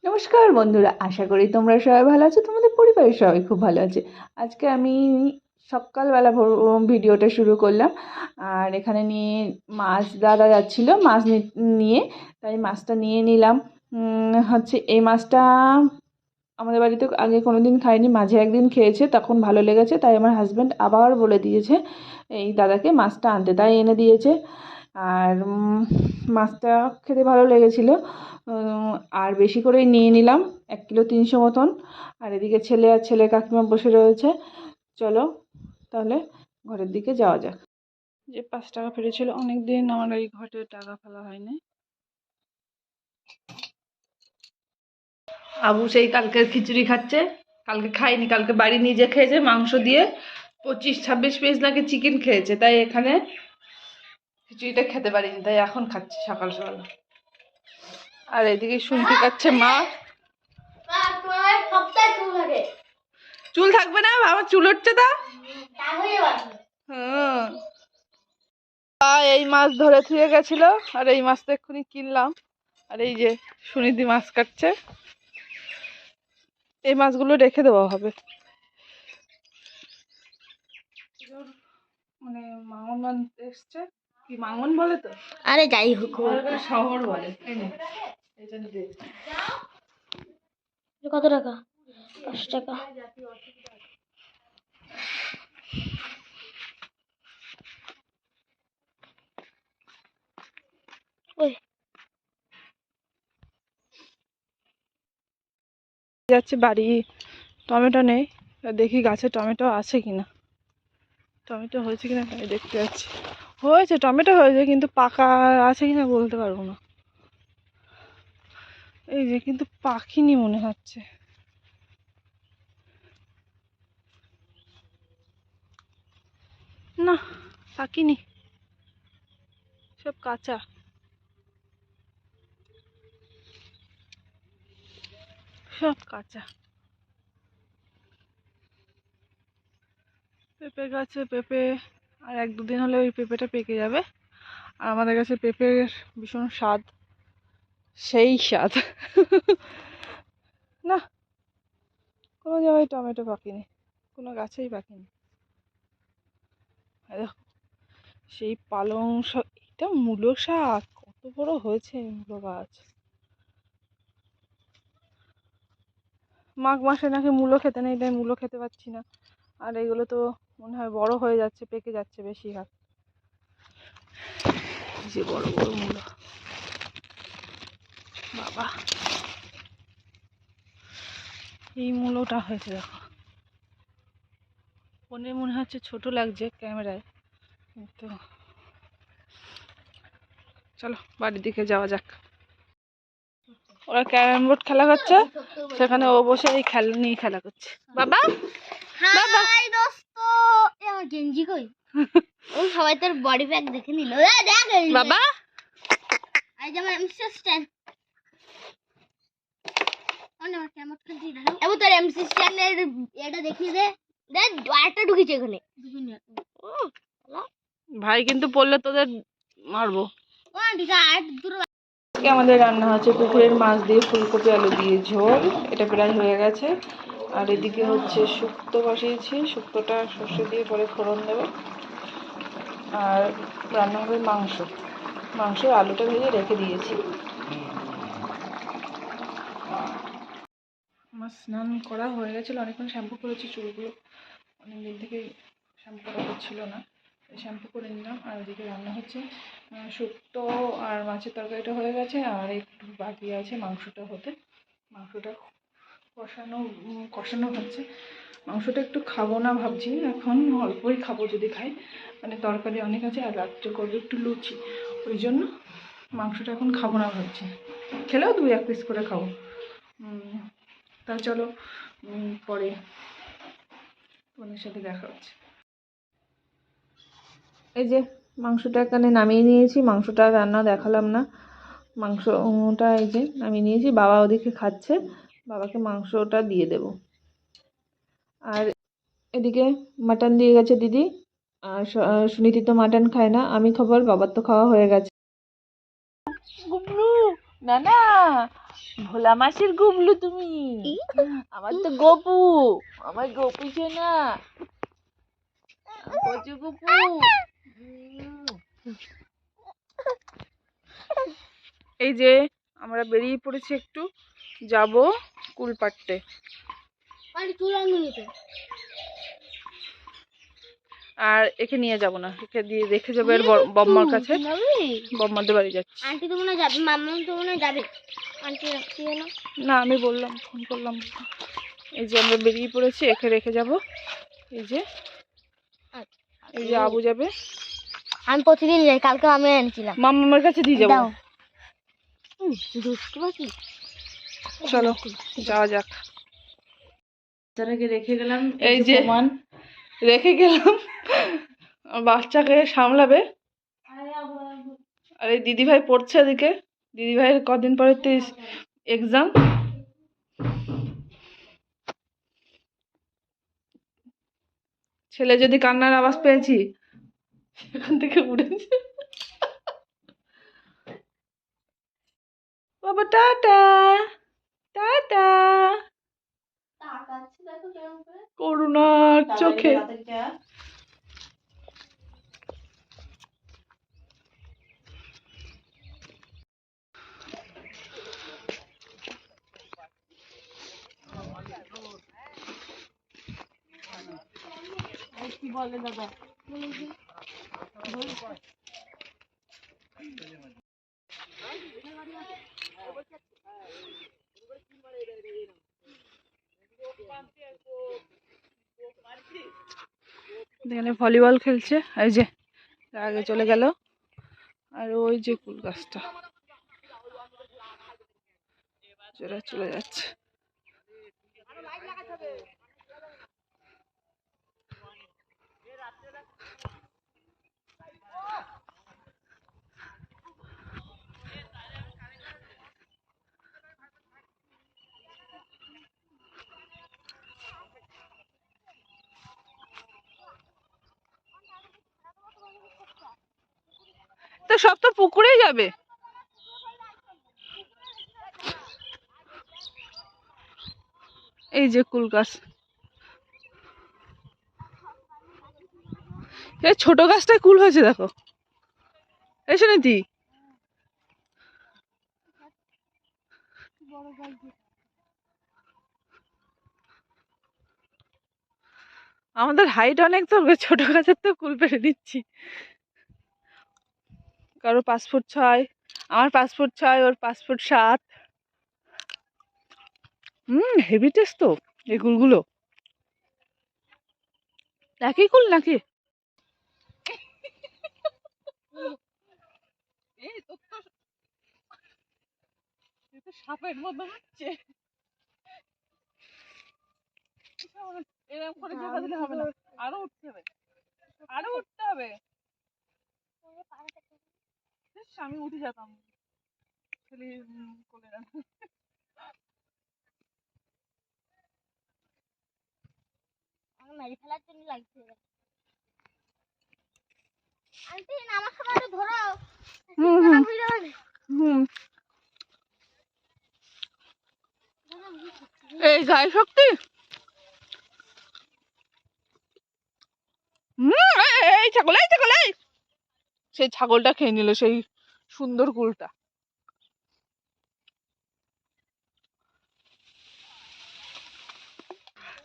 নমস্কার বন্ধুরা, আশা করি তোমরা সবাই ভালো আছো, তোমাদের পরিবারের সবাই খুব ভালো আছে। আজকে আমি সকালবেলা ভিডিওটা শুরু করলাম। আর এখানে নিয়ে মাছ দাদা যাচ্ছিল মাছ নিয়ে, তাই মাছটা নিয়ে নিলাম। হচ্ছে এই মাছটা আমাদের বাড়িতে আগে কোনো দিন খাইনি, মাঝে একদিন খেয়েছে, তখন ভালো লেগেছে, তাই আমার হাজব্যান্ড আবার বলে দিয়েছে এই দাদাকে মাছটা আনতে, তাই এনে দিয়েছে। আর মাছটা খেতে ভালো লেগেছিলো। আর বেশি করেই নিয়ে নিলাম, 1 কিলো 300 মতন। আর এদিকে ছেলে আর ছেলে কাকিমা বসে রয়েছে। চলো তাহলে ঘরের দিকে যাওয়া যাক। যে 5 টাকা ফেলেছিল, অনেকদিন আমার এই ঘরে টাকা ফেলা হয়নি। আবু সেই কালকের খিচুড়ি খাচ্ছে, কালকে খাইনি, কালকে বাড়ি নিজে খেয়েছে মাংস দিয়ে। 25-26 পিস নাকি চিকেন খেয়েছে, তাই এখানে খিচুড়িটা খেতে পারিনি, তাই এখন খাচ্ছি সকাল সকাল। আর এদিকে শুনতে পাচ্ছে মা। চুল থাকবে না, আমার চুল উঠছে তা। হ্যাঁ, এই মাছ ধরে থুয়ে গেছিল, আর এই মাছটা এক্ষুনি কিনলাম। আর এই যে সুনিধি মাছ কাটছে, এই মাছগুলো রেখে দেওয়া হবে। মানে মাংন এসছে, কি মাংন বলে তো, আরে যাই হোক, শহর বলে। কত টাকা? 5 টাকা। ওই যাচ্ছে বাড়ি, টমেটো নেই, দেখি গাছে টমেটো আছে কিনা, টমেটো হয়েছে কিনা তাই দেখতে যাচ্ছি। হয়েছে, টমেটো হয়েছে, কিন্তু পাকা আছে কিনা বলতে পারবো না। এই যে কিন্তু পাখিনি মনে হচ্ছে। না, পাকিনি, সব কাঁচা। সব কাঁচা। পেঁপে গাছে পেঁপে আর 1-2 দিন হলে ওই পেঁপেটা পেকে যাবে। আর আমাদের কাছে পেঁপের ভীষণ স্বাদ, সেই স্বাদ। না, কোনো জায়গায় টমেটো পাকেনি, কোনো গাছেই পাকেনি। দেখো সেই পালং শাক, এটা মূলো শাক, কত বড় হয়েছে মূলো গাছ। মাঘ মাসে নাকি মূলো খেতে নেই, তাই মূলো খেতে পাচ্ছি না। আর এগুলো তো মনে হয় বড় হয়ে যাচ্ছে, পেকে যাচ্ছে বেশিরভাগ। যে বড় বড় মূলো, বাবা, এই মূলোটা হয়েছে দেখো। ফোনে মনে হচ্ছে ছোট লাগছে ক্যামেরায়, কিন্তু চলো বাড়ির দিকে যাওয়া যাক। ওরা ক্যারাম বোর্ড খেলা করছে, সেখানে ও বসে এই খেলা নিয়ে খেলা করছে। বাবা, বাবা, হাই দোস্ত, এ আমার গেঞ্জি কই? ও সবাই তোর বডি প্যাক দেখে নিল। দেখ বাবা, আই জামা এমসি স্ট্যান্ড। অনে আমার কেমন খেলছি দেখো। এবো তোর এমসি স্ট্যান্ডের এটা দেখিয়ে দে। দেখ একটা ঢুকেছে এখানে। ঢুকিনি। ভাই কিন্তু পড়লে তোদের মারবো। ও ঠিক আছে, দূর। আজকে আমাদের রান্না হচ্ছে পুকুরের মাছ দিয়ে ফুলকপি আলু দিয়ে ঝোল, এটা প্রায় হয়ে গেছে। আর এদিকে হচ্ছে শুক্তো বসিয়েছি, শুক্তোটা সর্ষে দিয়ে পরে ফোড়ন দেবো। আর রান্না হবে মাংস, মাংসের আলুটা ভেজে রেখে দিয়েছি। আমার স্নান করা হয়ে গেছিলো, অনেকক্ষণ শ্যাম্পু করেছি, চুলগুলো অনেকদিন থেকে শ্যাম্পু করা হচ্ছিলো না, শ্যাম্পু করে নিলাম। আর ওদিকে রান্না হচ্ছে শুক্তো আর মাছের তরকারিটা হয়ে গেছে, আর একটু বাকি আছে মাংসটা হতে। মাংসটা কষানো হচ্ছে। মাংসটা একটু খাবো না ভাবছি, এখন অল্পই খাবো যদি খাই, মানে তরকারি অনেক আছে, আর রাত্রে করবো একটু লুচি, ওই জন্য মাংসটা এখন খাবো না ভাবছি। খেলেও 2-1 পিস করে খাবো। তা চলো পরে তোমাদের সাথে দেখা হচ্ছে। এই যে মাংসটা এখানে নামিয়ে নিয়েছি, মাংসটা রান্না দেখালাম না, মাংসটা এই যে নামিয়ে নিয়েছি। বাবা ওদিকে খাচ্ছে, বাবাকে মাংসটা দিয়ে দেব। আর এদিকে মাটন দিয়ে গেছে দিদি, আর সুনীতি তো মাটন খায় না, আমি খাবার, বাবার তো খাওয়া হয়ে গেছে। গুবলু, না না, ভোলা মাসির গুবলু তুমি, আমার তো গপু, আমার গপু সোনা, কচু গপু। এই যে আমরা বেরিয়ে পড়েছি, একটু যাব কুল পাড়তে। আর একে নিয়ে যাব না, একে দিয়ে রেখে যাবে এর বম্মার কাছে, বম্মাদের বাড়ি যাচ্ছি। আন্টি তো মনে হয় যাবে, মাম্মা তো মনে হয় যাবে। আন্টি রাখছি না, না আমি বললাম, ফোন করলাম। এই যে আমরা বেরিয়ে পড়েছি, একে রেখে যাব। এই যে এই যে আবু যাবে, আমি প্রতিদিন যাই, কালকে আমি এনেছিলাম। মাম্মার কাছে দিয়ে যাবো। দুষ্টু পাখি, চলো যাওয়া যাক। বাচ্চাটাকে রেখে গেলাম, এই যে রেখে গেলাম, বাচ্চাকে সামলাবে। আর এই দিদিভাই পড়ছে এদিকে, দিদিভাইয়ের কদিন পরে তো এক্সাম। ছেলে যদি কান্নার আওয়াজ পেয়েছি সেখান থেকে উঠেছে। বাবা টাটা, টাটা। করুণার চোখে। কি বলে দাদা? এখানে ভলিবল খেলছে, এই যে আগে চলে গেল। আর ওই যে কুল গাছটা চলে যাচ্ছে। তো সব তো পুকুরেই যাবে। এই যে কুল গাছ, এই ছোট গাছটায় কুল হয়েছে দেখো। এসে নীতি, আমাদের হাইট অনেক তো, ছোট গাছের তো কুল পেরে দিচ্ছি। কারো 5 ফুট 6, আমার 5 ফুট 6, ওর 5 ফুট 7। হেভি টেস্ট তো এই কুলগুলো। একই কুল নাকি? সাপের মতো হচ্ছে, এরকম করে চাপা দিলে হবে না, আরো উঠতে হবে, আরো উঠতে হবে। আমি উঠে যেতাম খালি কোলে না। মেরে ফেলার জন্য লাগছে। আন্টি আমার সময় তো ধরো। এই গায়ে শক্তি। এই ছাগল, এই ছাগল, এই সেই ছাগলটা খেয়ে নিল সেই সুন্দর কুলটা।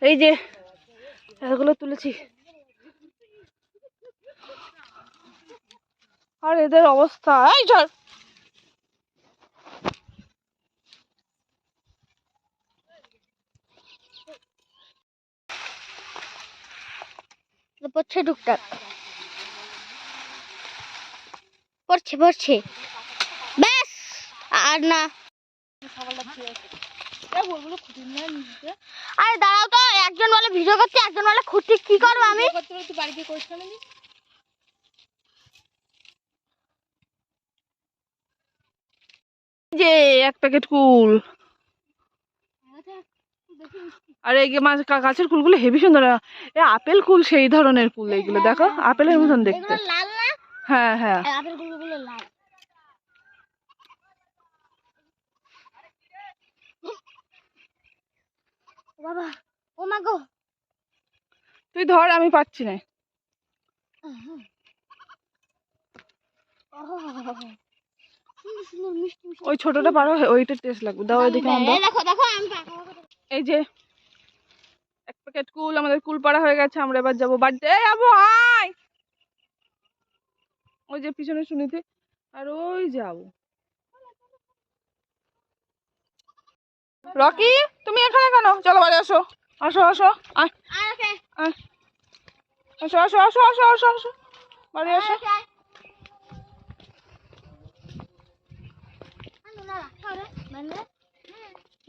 এই যে এগুলো তুলেছি, আর এদের অবস্থা, এই ধর। পড়ছে টুকটাক, পড়ছে ব্যাস, আর না। আরে দাঁড়াও তো, একজন বলে ভিডিও করতে, একজন বলে খুঁটি, কি করবো আমি? যে এক প্যাকেট কুল। আর এই গাছের কুলগুলো হেভি সুন্দর, আপেল কুল সেই ধরনের কুল এইগুলো, দেখো আপেলের মতন দেখতে। লাল না? হ্যাঁ হ্যাঁ, আপেল গুলো লাল। ও বাবা, ও মা গো। তুই ধর, আমি পাচ্ছি না। সুন্দর সুন্দর মিষ্টি মিষ্টি। ওই ছোটটা পারো, ওইটা টেস্ট লাগবে। দাও এদিকে আমার দাও। দেখো দেখো আমি পাবো। এই যে এক প্যাকেট কুল, আমাদের কুল পাড়া হয়ে গেছে। আমরা এবার যাবো বাড়িতে। এই আবু আয়, ওই যে পিছনে শুনেছি। আর ওই যাবো। রকি, তুমি এখানে কেন? চলো বাড়ি আসো। আসো আসো, আয় আয়, আসো আসো আসো আসো আসো আসো, বাড়ি আসো।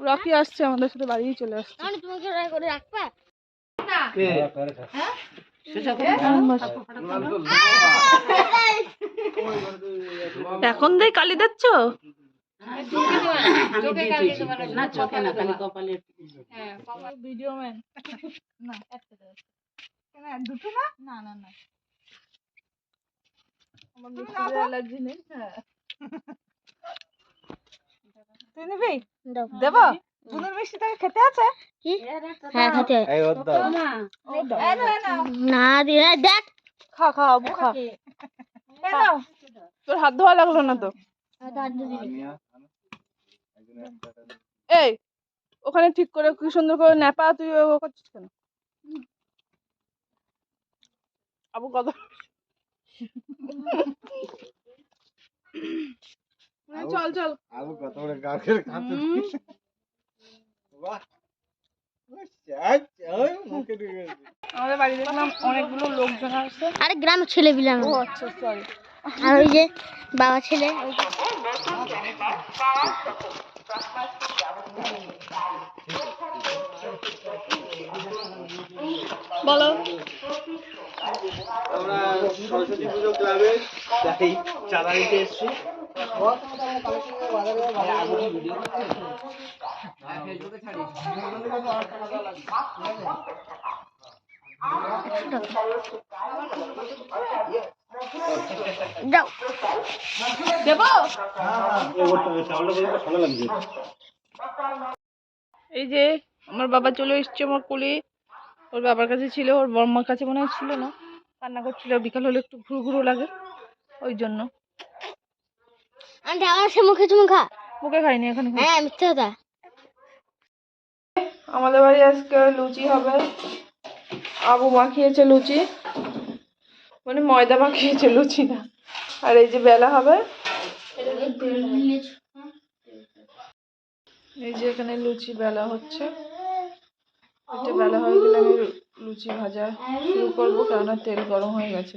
রকি আসছে আমাদের সাথে, বাড়িই চলে আসছে। তোমাকে করে রাখবা। এখন দেই কালি দিচ্ছ? ভিডিও ম্যান না, একটা দাও। কেন দুটো না? না না না, আমার মিষ্টির অ্যালার্জি নেই। হ্যাঁ, তুই নিবি? দেবো? দুধের মিষ্টি তোকে খেতে আছে? কি? হ্যাঁ খেতে। না দিয়ে দেখ। খা খা আবু খা। কেন? তোর হাত ধোয়া লাগলো না তো? এই, ওখানে ঠিক করে কি সুন্দর করে ন্যাপা, তুই ও করছিস কেন? আবু কত চল চল। আবু কত বড় গাছের কাছে বাহ, আমাদের বাড়ি দেখলাম অনেকগুলো লোকজন আসছে। আরে গ্রামের ছেলে বিলে ও আচ্ছা, সরি। আর ওই যে বাবা ছেলে। বলো। আমরা সরস্বতী পুজো ক্লাবে যাই চাঁদা দিতে এসেছি। যাও দেবো? এই যে আমার বাবা চলে এসছে আমার কোলে। ওর বাবার কাছে ছিল, ওর বর্মার কাছে মনে হয় ছিল না, কান্না করছিল। বিকাল হলে একটু ঘুরু ঘুরু লাগে, ওই জন্য। আন্টি আমার সে মুখে চুমু খা। মুখে খাইনি, এখানে খাই। হ্যাঁ মিথ্যে কথা। আমাদের বাড়ি আজকে লুচি হবে। আবু মাখিয়েছে লুচি, মানে ময়দা মাখিয়েছে, লুচি না। আর এই যে বেলা হবে, এই যে এখানে লুচি বেলা হচ্ছে। এটা বেলা হয়ে গেলে আমি লুচি ভাজা শুরু করবো, কেননা তেল গরম হয়ে গেছে।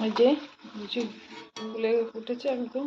এই যে লুচি ফুলে উঠেছে একদম।